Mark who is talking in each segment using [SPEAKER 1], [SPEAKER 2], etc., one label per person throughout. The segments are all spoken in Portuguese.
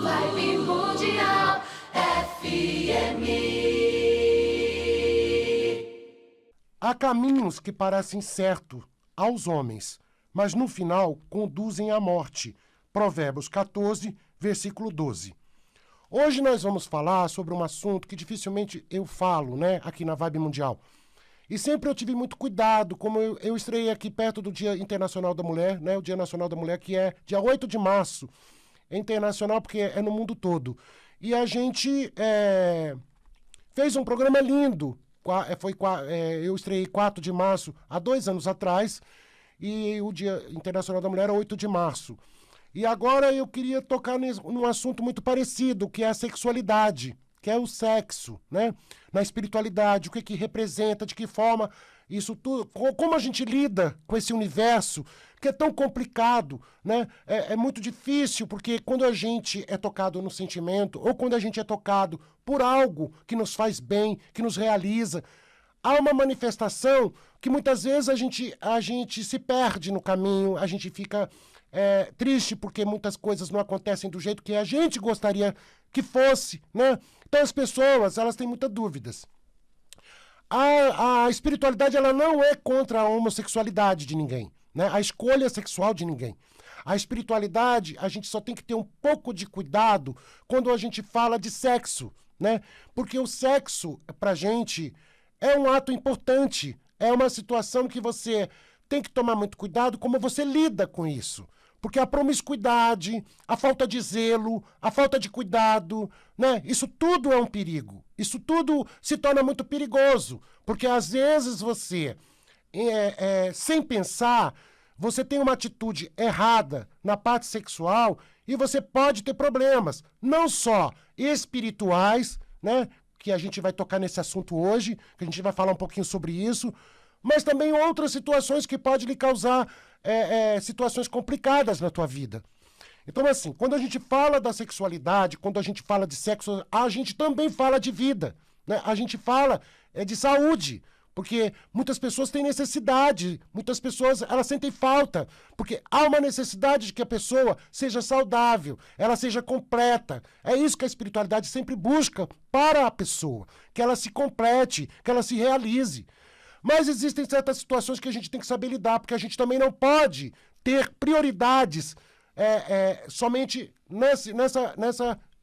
[SPEAKER 1] Vibe Mundial FM.
[SPEAKER 2] Há caminhos que parecem certos aos homens, mas no final conduzem à morte. Provérbios 14, versículo 12. Hoje nós vamos falar sobre um assunto que dificilmente eu falo, aqui na Vibe Mundial. E sempre eu tive muito cuidado, como eu estreiei aqui perto do Dia Internacional da Mulher, o Dia Nacional da Mulher, que é dia 8 de março. É internacional porque é no mundo todo. E a gente fez um programa lindo. Eu estreiei 4 de março, há 2 anos atrás, e o Dia Internacional da Mulher é 8 de março. E agora eu queria tocar num assunto muito parecido, que é a sexualidade, que é o sexo, na espiritualidade, o que representa, de que forma isso tudo, como a gente lida com esse universo, que é tão complicado, É muito difícil, porque quando a gente é tocado no sentimento, ou quando a gente é tocado por algo que nos faz bem, que nos realiza, há uma manifestação que muitas vezes a gente se perde no caminho, a gente fica triste porque muitas coisas não acontecem do jeito que a gente gostaria que fosse, Então as pessoas, elas têm muitas dúvidas. A espiritualidade, ela não é contra a homossexualidade de ninguém, a escolha sexual de ninguém. A espiritualidade, a gente só tem que ter um pouco de cuidado quando a gente fala de sexo, Porque o sexo, pra gente, é um ato importante, é uma situação que você tem que tomar muito cuidado como você lida com isso. Porque a promiscuidade, a falta de zelo, a falta de cuidado, isso tudo é um perigo. Isso tudo se torna muito perigoso. Porque às vezes você, sem pensar, você tem uma atitude errada na parte sexual e você pode ter problemas, não só espirituais, que a gente vai tocar nesse assunto hoje, que a gente vai falar um pouquinho sobre isso, mas também outras situações que podem lhe causar situações complicadas na tua vida. Então, assim, quando a gente fala da sexualidade, quando a gente fala de sexo, a gente também fala de vida, A gente fala de saúde, porque muitas pessoas têm necessidade, muitas pessoas, elas sentem falta, porque há uma necessidade de que a pessoa seja saudável, ela seja completa. É isso que a espiritualidade sempre busca para a pessoa, que ela se complete, que ela se realize. Mas existem certas situações que a gente tem que saber lidar, porque a gente também não pode ter prioridades somente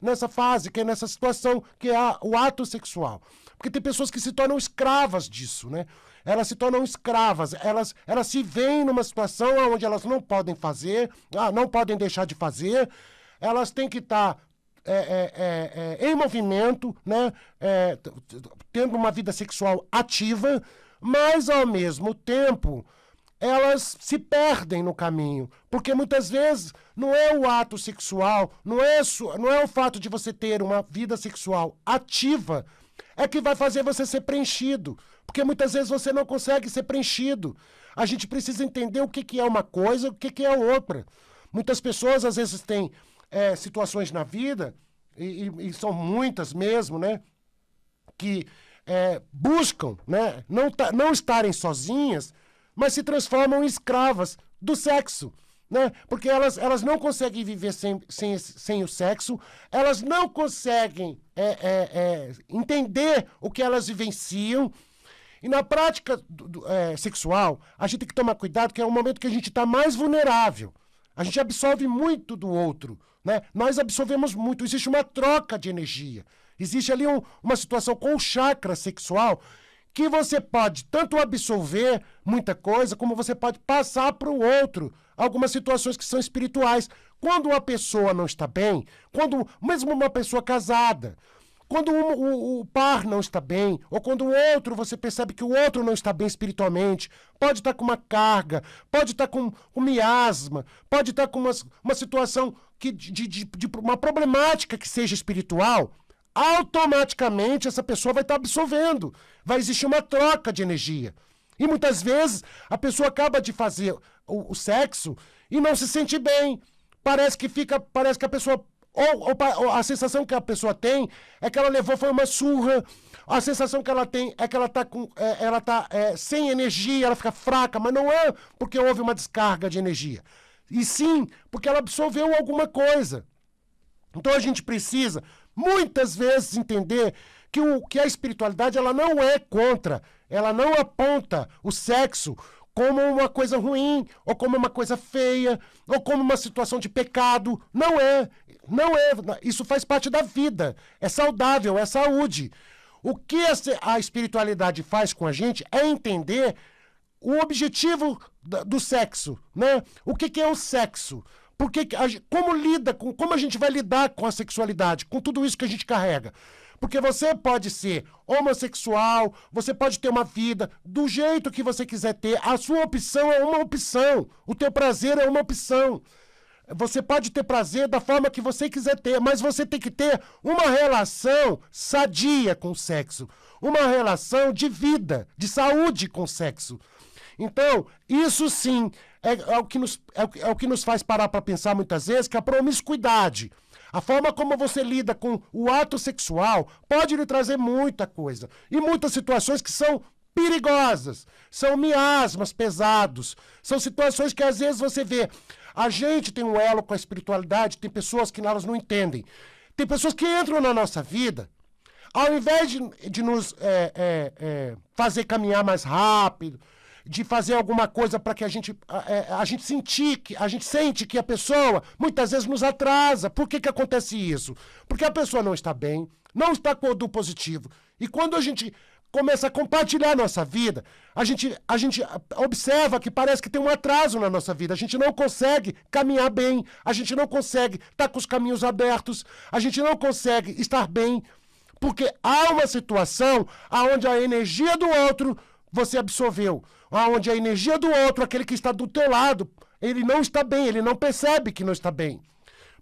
[SPEAKER 2] nessa fase, que é nessa situação, que é o ato sexual. Porque tem pessoas que se tornam escravas disso, Elas se tornam escravas, elas se veem numa situação onde elas não podem fazer, não podem deixar de fazer, elas têm que estar em movimento, tendo uma vida sexual ativa, mas, ao mesmo tempo, elas se perdem no caminho. Porque, muitas vezes, não é o ato sexual, não é o fato de você ter uma vida sexual ativa é que vai fazer você ser preenchido. Porque, muitas vezes, você não consegue ser preenchido. A gente precisa entender o que é uma coisa e o que é outra. Muitas pessoas, às vezes, têm situações na vida, e são muitas mesmo, que buscam não estarem sozinhas, mas se transformam em escravas do sexo, porque elas não conseguem viver sem o sexo, elas não conseguem entender o que elas vivenciam. E na prática sexual, a gente tem que tomar cuidado, que é o momento que a gente está mais vulnerável. A gente absorve muito do outro, Nós absorvemos muito, existe uma troca de energia. Existe ali uma situação com o chakra sexual que você pode tanto absorver muita coisa, como você pode passar para o outro algumas situações que são espirituais. Quando uma pessoa não está bem, mesmo uma pessoa casada, quando o par não está bem, ou quando o outro, você percebe que o outro não está bem espiritualmente, pode estar com uma carga, pode estar com miasma, pode estar com uma situação de uma problemática que seja espiritual, automaticamente essa pessoa vai estar absorvendo. Vai existir uma troca de energia. E muitas vezes a pessoa acaba de fazer o sexo e não se sente bem. Parece que a pessoa... Ou a sensação que a pessoa tem é que ela levou foi uma surra. A sensação que ela tem é que ela está sem energia, ela fica fraca, mas não é porque houve uma descarga de energia. E sim porque ela absorveu alguma coisa. Então a gente precisa, muitas vezes, entender que a espiritualidade ela não é contra, ela não aponta o sexo como uma coisa ruim, ou como uma coisa feia, ou como uma situação de pecado. Não é. Não é. Isso faz parte da vida. É saudável, é saúde. O que a espiritualidade faz com a gente é entender o objetivo do sexo, né? O que é o sexo? Como a gente vai lidar com a sexualidade, com tudo isso que a gente carrega? Porque você pode ser homossexual, você pode ter uma vida do jeito que você quiser ter. A sua opção é uma opção. O teu prazer é uma opção. Você pode ter prazer da forma que você quiser ter, mas você tem que ter uma relação sadia com o sexo. Uma relação de vida, de saúde com o sexo. Então, isso sim é o que nos faz parar para pensar muitas vezes, que a promiscuidade, a forma como você lida com o ato sexual pode lhe trazer muita coisa. E muitas situações que são perigosas, são miasmas pesados, são situações que às vezes você vê. A gente tem um elo com a espiritualidade, tem pessoas que elas não entendem. Tem pessoas que entram na nossa vida, ao invés de nos fazer caminhar mais rápido, de fazer alguma coisa para que a gente sente que a pessoa muitas vezes nos atrasa. Por que acontece isso? Porque a pessoa não está bem, não está com o do positivo. E quando a gente começa a compartilhar a nossa vida, a gente observa que parece que tem um atraso na nossa vida. A gente não consegue caminhar bem, a gente não consegue estar com os caminhos abertos, a gente não consegue estar bem, porque há uma situação onde a energia do outro você absorveu, onde a energia do outro, aquele que está do teu lado, ele não está bem, ele não percebe que não está bem.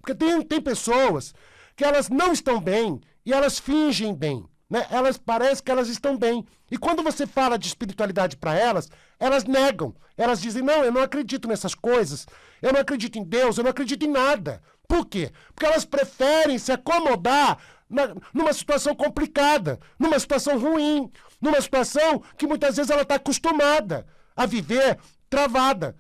[SPEAKER 2] Porque tem pessoas que elas não estão bem e elas fingem bem, né? Elas parecem que elas estão bem. E quando você fala de espiritualidade para elas, elas negam. Elas dizem, não, eu não acredito nessas coisas, eu não acredito em Deus, eu não acredito em nada. Por quê? Porque elas preferem se acomodar numa situação complicada, numa situação ruim, numa situação que muitas vezes ela está acostumada a viver travada.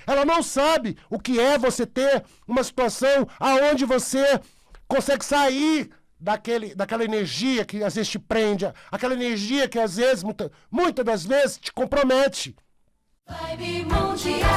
[SPEAKER 2] Ela não sabe o que é você ter uma situação onde você consegue sair daquela energia que às vezes te prende, aquela energia que às vezes, muitas das vezes, te compromete.
[SPEAKER 1] Vibe Mundial.